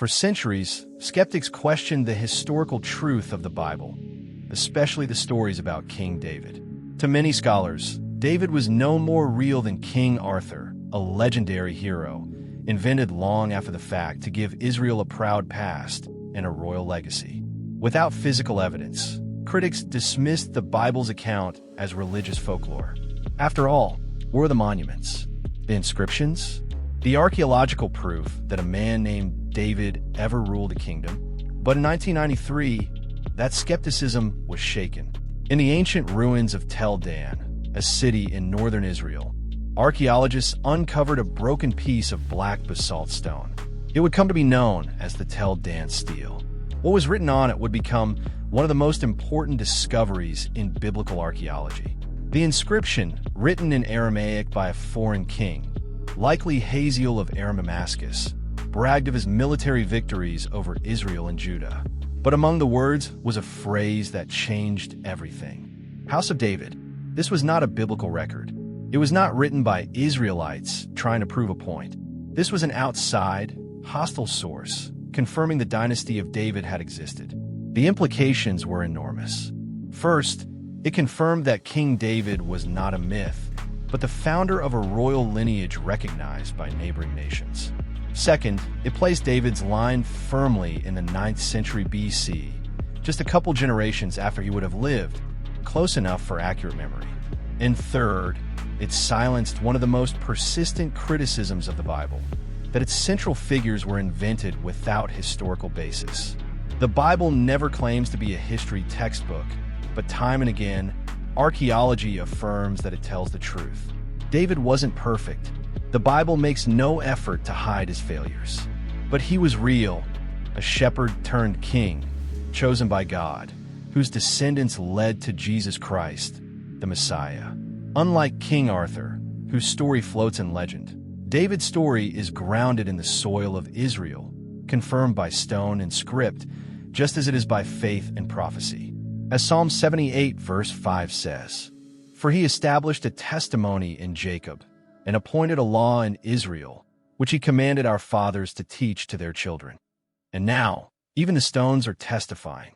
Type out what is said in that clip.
For centuries, skeptics questioned the historical truth of the Bible, especially the stories about King David. To many scholars, David was no more real than King Arthur, a legendary hero, invented long after the fact to give Israel a proud past and a royal legacy. Without physical evidence, critics dismissed the Bible's account as religious folklore. After all, where are the monuments? The inscriptions? The archaeological proof that a man named David ever ruled a kingdom? But in 1993, that skepticism was shaken. In the ancient ruins of Tel Dan, a city in northern Israel, archaeologists uncovered a broken piece of black basalt stone. It would come to be known as the Tel Dan Stele. What was written on it would become one of the most important discoveries in biblical archaeology. The inscription, written in Aramaic by a foreign king, likely Hazael of Aram-Damascus, bragged of his military victories over Israel and Judah. But among the words was a phrase that changed everything. House of David. This was not a biblical record. It was not written by Israelites trying to prove a point. This was an outside, hostile source, confirming the dynasty of David had existed. The implications were enormous. First, it confirmed that King David was not a myth, but the founder of a royal lineage recognized by neighboring nations. Second, it placed David's line firmly in the 9th century BC, just a couple generations after he would have lived, close enough for accurate memory. And third, it silenced one of the most persistent criticisms of the Bible, that its central figures were invented without historical basis. The Bible never claims to be a history textbook, but time and again, archaeology affirms that it tells the truth. David wasn't perfect. The Bible makes no effort to hide his failures. But he was real, a shepherd turned king, chosen by God, whose descendants led to Jesus Christ, the Messiah. Unlike King Arthur, whose story floats in legend, David's story is grounded in the soil of Israel, confirmed by stone and script, just as it is by faith and prophecy. As Psalm 78 verse 5 says, "For he established a testimony in Jacob, and appointed a law in Israel, which he commanded our fathers to teach to their children." And now, even the stones are testifying.